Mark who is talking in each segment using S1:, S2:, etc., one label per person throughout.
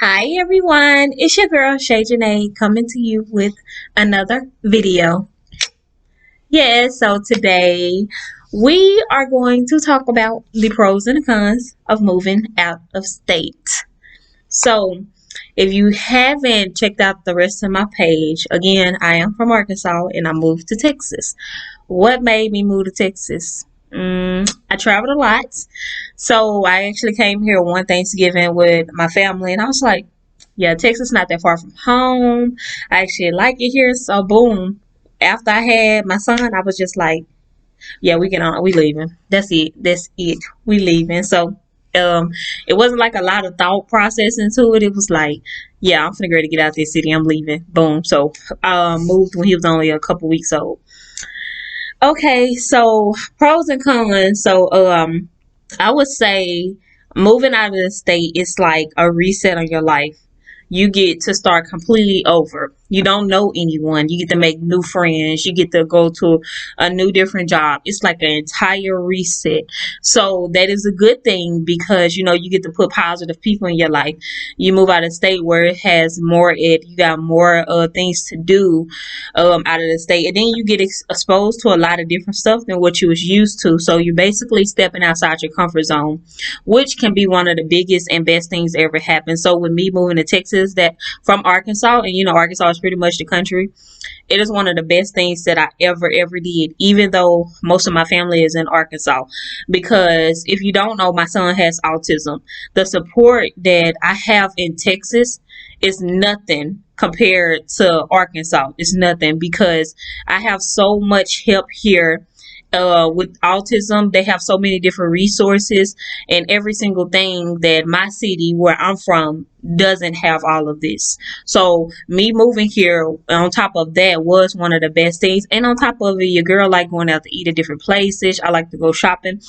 S1: Hi everyone, it's your girl ShayJanai coming to you with another video. So today we are going to talk about the pros and the cons of moving out of state. So if you haven't checked out the rest of my page, again, I am from Arkansas and I moved to Texas. What made me move to Texas? I traveled a lot. So I actually came here one Thanksgiving with my family and I was like, yeah, Texas not that far from home. I actually like it here. So boom. After I had my son, I was just like, yeah, we leaving. That's it. That's it. We leaving. So um it wasn't like a lot of thought process into it. It was like, yeah, I'm finna get ready to get out of this city. I'm leaving. Boom. So moved when he was only a couple weeks old. Okay, so pros and cons. I would say moving out of the state is like a reset on your life. You get to start completely over. You don't know anyone. You get to make new friends. You get to go to a new different job. It's like an entire reset. So that is a good thing because you get to put positive people in your life. You move out of state where it has more you got more things to do out of the state, and then you get exposed to a lot of different stuff than what you was used to. So you're basically stepping outside your comfort zone, which can be one of the biggest and best things ever happen. So with me moving to Texas, that from Arkansas, and Arkansas is pretty much the country, it is one of the best things that I ever did, even though most of my family is in Arkansas. Because if you don't know, my son has autism. The support that I have in Texas is nothing compared to Arkansas. It's nothing because I have so much help here. With autism, they have so many different resources, and every single thing that my city where I'm from doesn't have all of this. So me moving here on top of that was one of the best things. And on top of it, your girl like going out to eat at different places. I like to go shopping,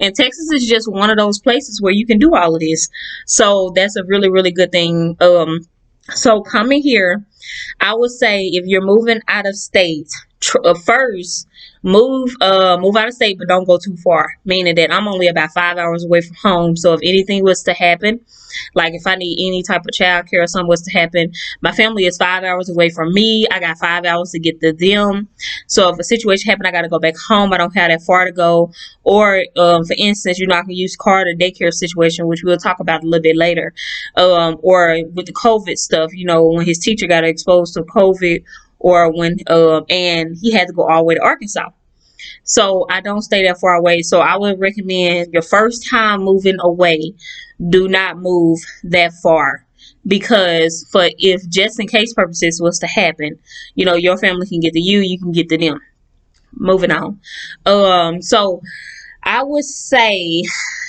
S1: and Texas is just one of those places where you can do all of this. So that's a really good thing. So coming here, I would say if you're moving out of state, first move out of state, but don't go too far. Meaning that I'm only about 5 hours away from home. So if anything was to happen, like if I need any type of childcare or something was to happen, my family is 5 hours away from me. I got 5 hours to get to them. So if a situation happened, I got to go back home. I don't have that far to go. Or for instance, I can use car to daycare situation, which we'll talk about a little bit later. Or with the COVID stuff, when his teacher got exposed to COVID, or when and he had to go all the way to Arkansas. So I don't stay that far away. So I would recommend your first time moving away, do not move that far. Because for if just in case purposes was to happen, your family can get to you, you can get to them. Moving on. So I would say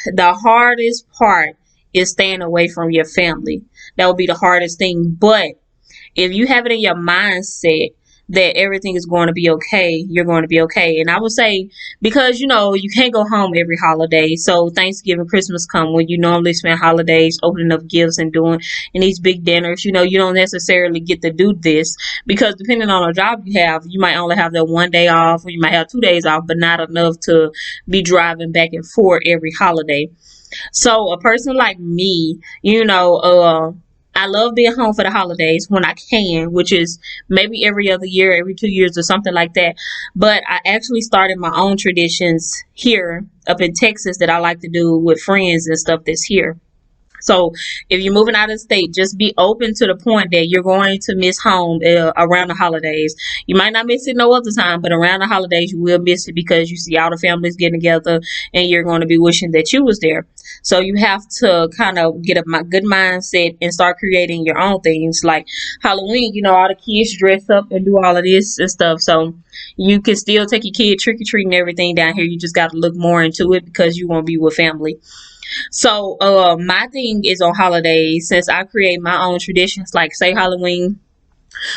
S1: the hardest part is staying away from your family. That would be the hardest thing. But if you have it in your mindset that everything is going to be okay, you're going to be okay. And I would say, because you can't go home every holiday. So Thanksgiving, Christmas come when you normally spend holidays opening up gifts and doing and these big dinners. You don't necessarily get to do this because depending on the job you have, you might only have that one day off, or you might have 2 days off, but not enough to be driving back and forth every holiday. So a person like me, I love being home for the holidays when I can, which is maybe every other year, every 2 years or something like that. But I actually started my own traditions here up in Texas that I like to do with friends and stuff that's here. So if you're moving out of state, just be open to the point that you're going to miss home around the holidays. You might not miss it no other time, but around the holidays you will miss it because you see all the families getting together and you're going to be wishing that you was there. So you have to kind of get a good mindset and start creating your own things like Halloween. All the kids dress up and do all of this and stuff. So you can still take your kid trick-or-treating and everything down here. You just got to look more into it because you won't be with family. So my thing is on holidays, since I create my own traditions, like say Halloween,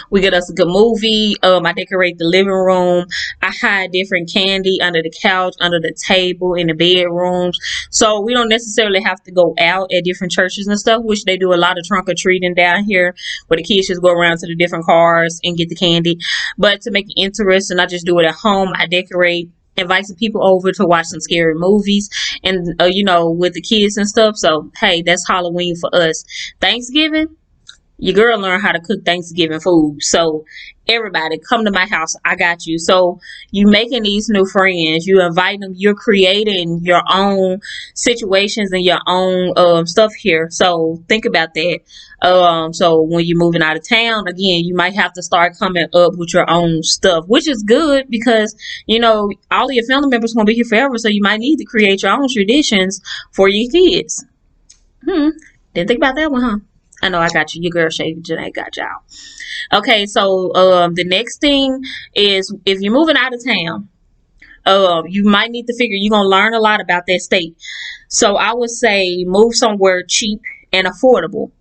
S1: we get us a good movie. I decorate the living room. I hide different candy under the couch, under the table, in the bedrooms. So we don't necessarily have to go out at different churches and stuff, which they do a lot of trunk or treating down here, where the kids just go around to the different cars and get the candy. But to make it interesting, I just do it at home. I decorate invite some people over to watch some scary movies, and with the kids and stuff. So hey, that's Halloween for us. Thanksgiving, your girl learned how to cook Thanksgiving food. So everybody come to my house. I got you. So you making these new friends, you invite them, you're creating your own situations and your own stuff here. So think about that. So when you're moving out of town, again, you might have to start coming up with your own stuff, which is good because all of your family members won't be here forever. So you might need to create your own traditions for your kids. Didn't think about that one, huh? I know I got you. Your girl ShayJanai got y'all. Okay, so the next thing is if you're moving out of town, you might need to figure you're gonna learn a lot about that state. So I would say move somewhere cheap and affordable.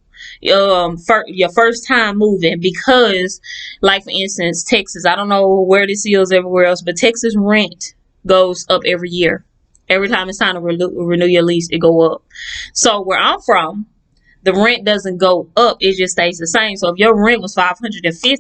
S1: For your first time moving, because like for instance Texas, I don't know where this is everywhere else, but Texas rent goes up every year. Every time it's time to renew your lease, it go up. So where I'm from, the rent doesn't go up, it just stays the same. So if your rent was $550,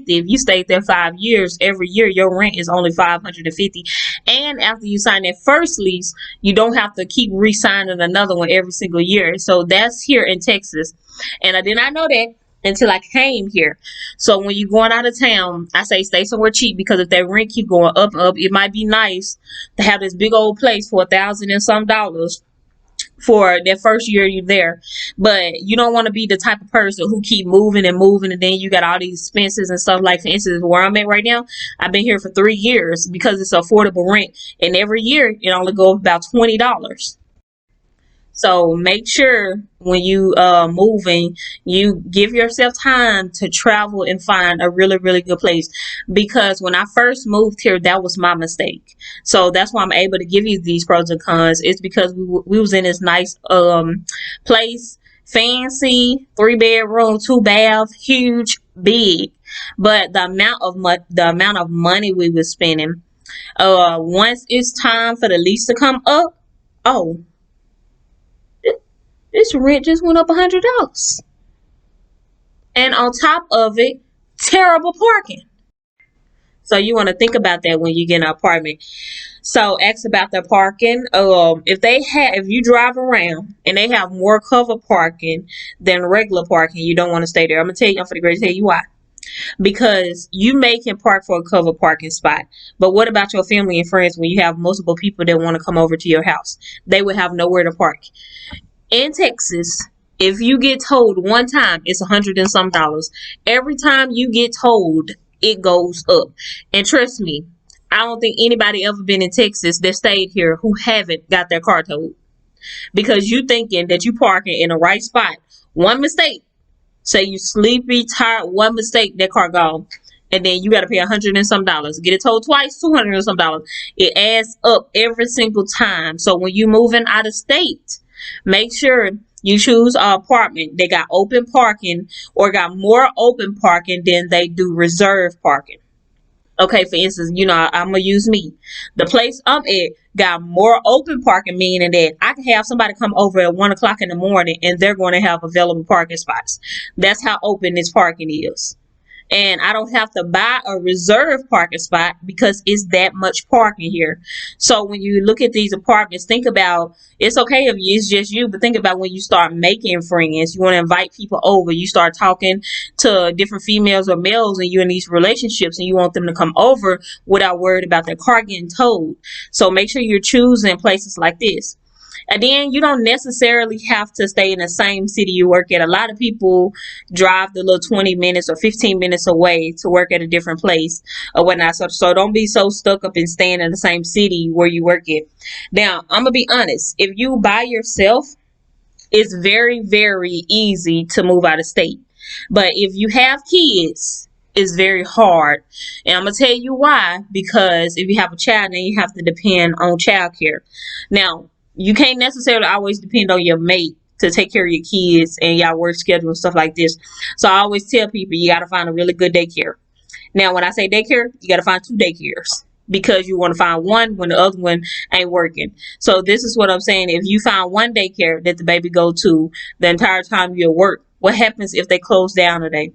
S1: if you stayed there 5 years, every year your rent is only $550. And after you sign that first lease, you don't have to keep re-signing another one every single year. So that's here in Texas. And I did not know that until I came here. So when you're going out of town, I say stay somewhere cheap, because if that rent keep going up and up, it might be nice to have this big old place for $1,000 and some for that first year you're there. But you don't want to be the type of person who keep moving and moving, and then you got all these expenses and stuff. Like for instance, where I'm at right now, I've been here for 3 years because it's affordable rent, and every year it only goes about $20. So make sure when you moving, you give yourself time to travel and find a really, really good place. Because when I first moved here, that was my mistake. So that's why I'm able to give you these pros and cons. It's because we was in this nice place, fancy, 3-bedroom, 2-bath, huge, big. But the amount of money we was spending, once it's time for the lease to come up, oh, this rent just went up $100. And on top of it, terrible parking. So you want to think about that when you get an apartment. So ask about their parking. If you drive around and they have more covered parking than regular parking, you don't want to stay there. I'm going to tell you why. Because you may can park for a covered parking spot, but what about your family and friends when you have multiple people that want to come over to your house? They would have nowhere to park. In Texas, if you get towed one time, it's $100 and some. Every time you get towed, it goes up. And trust me, I don't think anybody ever been in Texas that stayed here who haven't got their car towed. Because you thinking that you parking in the right spot. One mistake, say you sleepy, tired, one mistake, that car gone. And then you got to pay $100 and some. Get it towed twice, $200 and some. It adds up every single time. So when you moving out of state, make sure you choose an apartment that got open parking or got more open parking than they do reserved parking. Okay, for instance, I'm going to use me. The place I'm at got more open parking, meaning that I can have somebody come over at 1 o'clock in the morning and they're going to have available parking spots. That's how open this parking is. And I don't have to buy a reserved parking spot because it's that much parking here. So when you look at these apartments, think about, it's okay if it's just you, but think about when you start making friends, you want to invite people over, you start talking to different females or males, and you're in these relationships and you want them to come over without worried about their car getting towed. So make sure you're choosing places like this. And then you don't necessarily have to stay in the same city you work at. A lot of people drive the little 20 minutes or 15 minutes away to work at a different place or whatnot. So don't be so stuck up in staying in the same city where you work at. Now, I'm going to be honest. If you by yourself, it's very, very easy to move out of state. But if you have kids, it's very hard. And I'm going to tell you why. Because if you have a child, then you have to depend on childcare. Now, you can't necessarily always depend on your mate to take care of your kids and y'all work schedule and stuff like this. So I always tell people you got to find a really good daycare. Now, when I say daycare, you got to find 2 daycares because you want to find one when the other one ain't working. So this is what I'm saying. If you find one daycare that the baby go to the entire time you work, what happens if they close down today?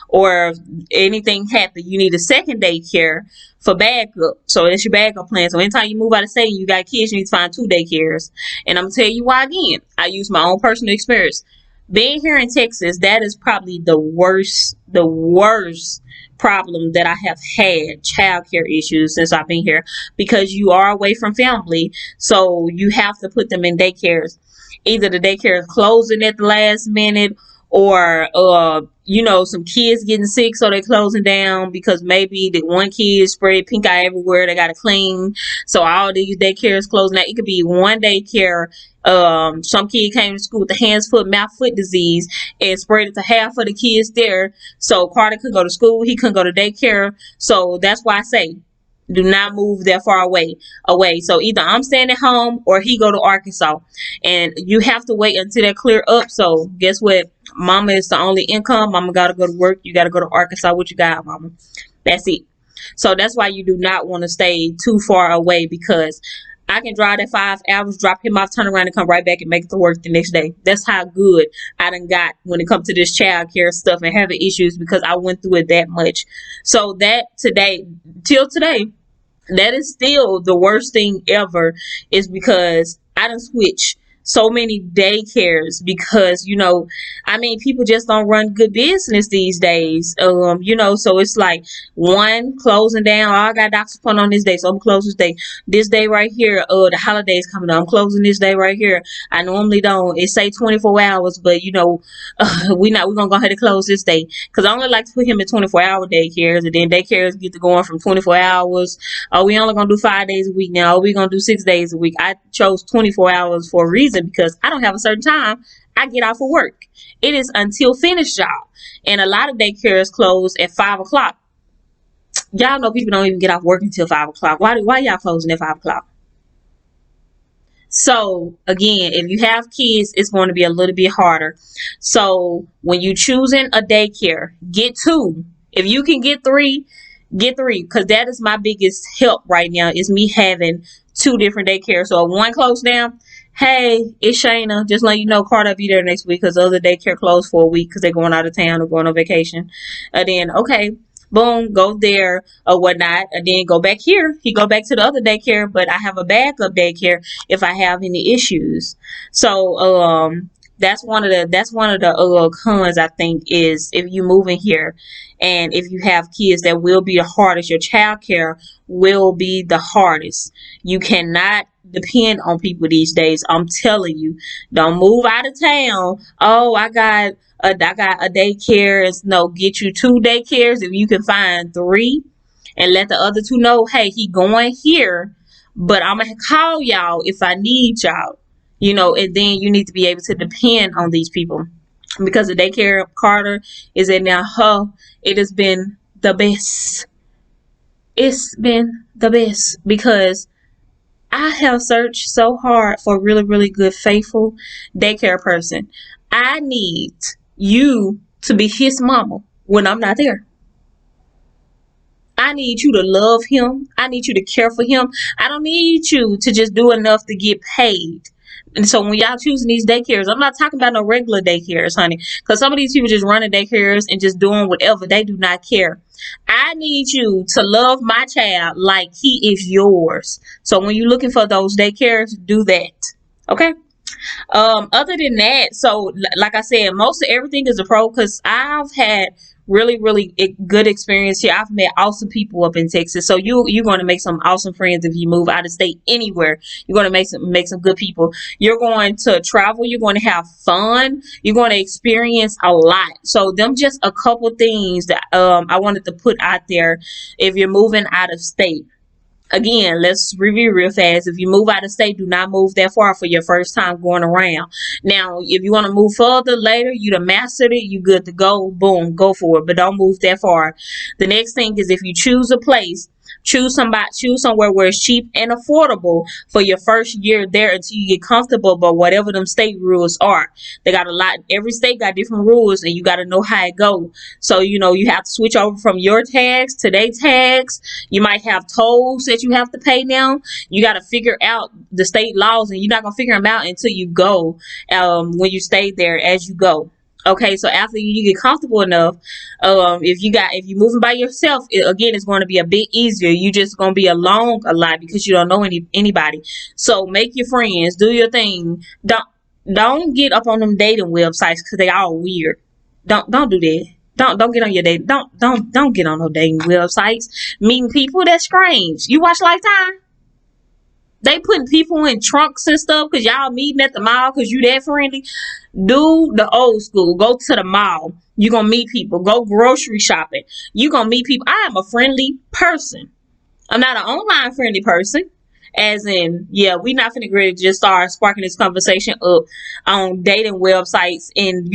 S1: or if anything happen, you need a second daycare for backup. So that's your backup plan. So anytime you move out of state and you got kids, you need to find 2 daycares. And I'm gonna tell you why again. I use my own personal experience. Being here in Texas, that is probably the worst problem that I have had, childcare issues, since I've been here, because you are away from family, so you have to put them in daycares. Either the daycare is closing at the last minute, or some kids getting sick, so they're closing down because maybe the one kid spread pink eye everywhere, they gotta clean, so all these daycares closing out. It could be one daycare, some kid came to school with the hands, foot, mouth, foot disease and spread it to half of the kids there, so Carter could go to school, he couldn't go to daycare. So that's why I say, do not move that far away. So either I'm staying at home or he go to Arkansas, and you have to wait until that clear up. So guess what? Mama is the only income. Mama gotta go to work. You gotta go to Arkansas. What you got, mama? That's it. So that's why you do not want to stay too far away, because I can drive that 5 hours, drop him off, turn around and come right back and make it to work the next day. That's how good I done got when it comes to this child care stuff and having issues, because I went through it that much. So that till today, that is still the worst thing ever, is because I done switch so many daycares, because people just don't run good business these days. So it's like one closing down. Oh, I got doctor's appointment on this day, so I'm closing this day right here. The holidays coming up, I'm closing this day right here. I normally don't, it say 24 hours, but we're gonna go ahead and close this day, because I only like to put him in 24-hour daycares, and then daycares get to going from 24 hours. Oh, we only gonna do 5 days a week now. We gonna do 6 days a week. I chose 24 hours for a reason, because I don't have a certain time I get off of work. It is until finished job, and a lot of daycares close at 5 o'clock. Y'all know people don't even get off work until 5 o'clock. Why y'all closing at 5 o'clock? So again, if you have kids, it's going to be a little bit harder. So when you choosing a daycare, get 2. If you can get 3, get 3, because that is my biggest help right now, is me having 2 different daycares. So if one closed down, hey, it's Shayna, just let you know, Carter will be there next week, because the other daycare closed for a week because they're going out of town or going on vacation. And then, okay, boom, go there or whatnot, and then go back here. He go back to the other daycare, but I have a backup daycare if I have any issues. So that's one of the cons, I think, is if you move in here and if you have kids, that will be the hardest. Your child care will be the hardest. You cannot depend on people these days. I'm telling you, don't move out of town. Oh, I got a daycare. No, get you 2 daycares if you can find 3, and let the other 2 know, hey, he going here, but I'm gonna call y'all if I need y'all. And then you need to be able to depend on these people, because the daycare Carter is in now. It has been the best. It's been the best, because I have searched so hard for a really, really good, faithful daycare person. I need you to be his mama when I'm not there. I need you to love him. I need you to care for him. I don't need you to just do enough to get paid. And so when y'all choosing these daycares, I'm not talking about no regular daycares, honey, because some of these people just running daycares and just doing whatever. They do not care. I need you to love my child like he is yours. So when you're looking for those daycares, do that. Okay. Other than that, so like I said, most of everything is a pro, because I've had really, really good experience here. I've met awesome people up in Texas. So you're going to make some awesome friends if you move out of state anywhere. You're going to make some good people. You're going to travel. You're going to have fun. You're going to experience a lot. So them just a couple things that I wanted to put out there if you're moving out of state. Again, let's review real fast. If you move out of state, do not move that far for your first time going around. Now, if you want to move further later, you done mastered it, you good to go, boom, go for it. But don't move that far. The next thing is, if you choose a place, choose somewhere where it's cheap and affordable for your first year there until you get comfortable. But whatever them state rules are, they got a lot. Every state got different rules, and you got to know how it go. So you have to switch over from your tax to their tax. You might have tolls that you have to pay now. You got to figure out the state laws, and you're not gonna figure them out until you go. When you stay there as you go. Okay, so after you get comfortable enough, if you're moving by yourself, again, it's going to be a bit easier. You just going to be alone a lot because you don't know anybody. So make your friends, do your thing. Don't get up on them dating websites because they all weird. Don't do that. Don't get on your date. Don't get on no dating websites. Meeting people, that's strange. You watch Lifetime? They putting people in trunks and stuff because y'all meeting at the mall because you that friendly. Do the old school. Go to the mall. You gonna meet people. Go grocery shopping. You gonna meet people. I am a friendly person. I'm not an online friendly person. As in, yeah, we not finna really just start sparking this conversation up on dating websites and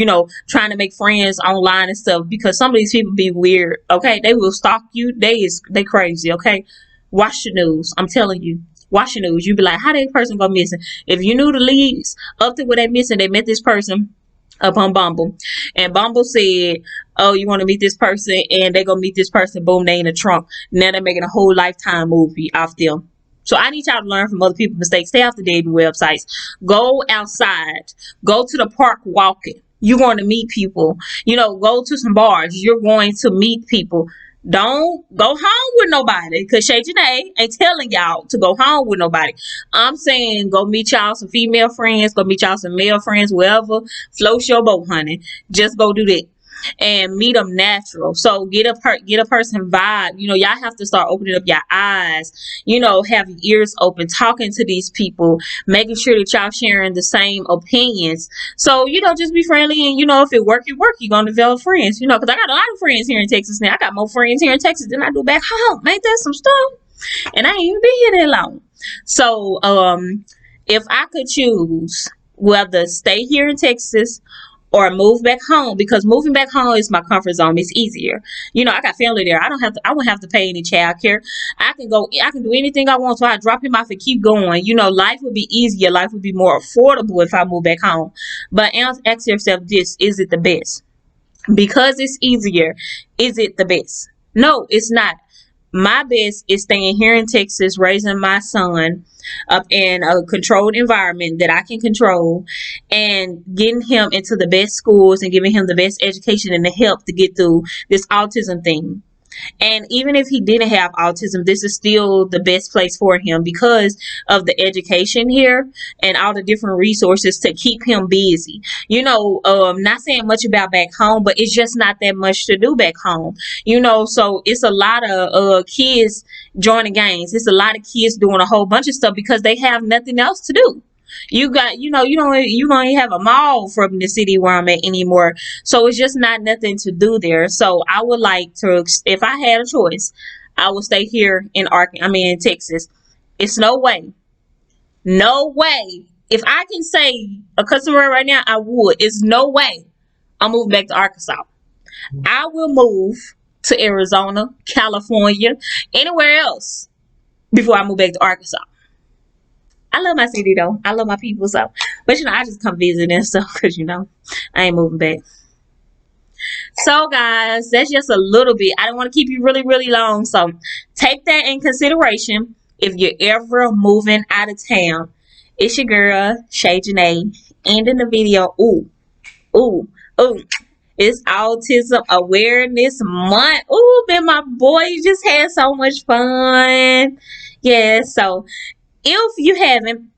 S1: trying to make friends online and stuff because some of these people be weird. Okay, they will stalk you. They crazy. Okay, watch the news. I'm telling you. Watch the news. You be like, how that person go missing? If you knew the leads up to where they missing, they met this person up on Bumble, and Bumble said, "Oh, you want to meet this person?" And they gonna meet this person. Boom, they in a trunk. Now they're making a whole Lifetime movie off them. So I need y'all to learn from other people's mistakes. Stay off the dating websites. Go outside. Go to the park walking. You're going to meet people. Go to some bars. You're going to meet people. Don't go home with nobody because ShayJanai ain't telling y'all to go home with nobody. I'm saying go meet y'all some female friends, go meet y'all some male friends, wherever floats your boat, honey. Just go do that and meet them natural. So get a person vibe. Y'all have to start opening up your eyes. Have your ears open, talking to these people, making sure that y'all sharing the same opinions. So just be friendly, and if it work, you're gonna develop friends. Because I got a lot of friends here in Texas now. I got more friends here in Texas than I do back home. Ain't that some stuff? And I ain't even been here that long. So if I could choose whether stay here in Texas or move back home, because moving back home is my comfort zone. It's easier. I got family there. I won't have to pay any child care. I can do anything I want. So I drop him off and keep going. Life would be easier. Life would be more affordable if I move back home. But ask yourself this: is it the best? Because it's easier, is it the best? No, it's not. My best is staying here in Texas, raising my son up in a controlled environment that I can control, and getting him into the best schools and giving him the best education and the help to get through this autism thing. And even if he didn't have autism, this is still the best place for him because of the education here and all the different resources to keep him busy. Not saying much about back home, but it's just not that much to do back home. So it's a lot of kids joining gangs. It's a lot of kids doing a whole bunch of stuff because they have nothing else to do. You don't have a mall from the city where I'm at anymore. So it's just not nothing to do there. So I would like to, if I had a choice, I would stay here in Texas. It's no way. If I can say a customer right now, I would. It's no way I'm moving back to Arkansas. I will move to Arizona, California, anywhere else before I move back to Arkansas. I love my city though. I love my people. So, but I just come visit and stuff because I ain't moving back. So guys, that's just a little bit. I don't want to keep you really, really long. So take that in consideration if you're ever moving out of town. It's your girl, ShayJanai. Ending the video. Ooh. It's Autism Awareness Month. Ooh, man, my boy, you just had so much fun. Yeah, so if you haven't,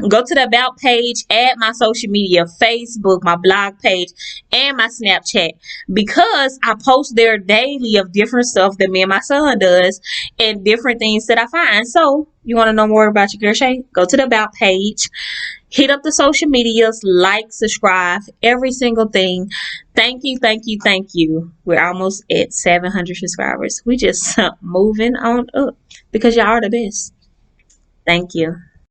S1: go to the About page, add my social media, Facebook, my blog page, and my Snapchat, because I post there daily of different stuff that me and my son does and different things that I find. So you want to know more about your girl Shay? Go to the About page, hit up the social medias, like, subscribe, every single thing. Thank you. We're almost at 700 subscribers. We just moving on up because y'all are the best. Thank you.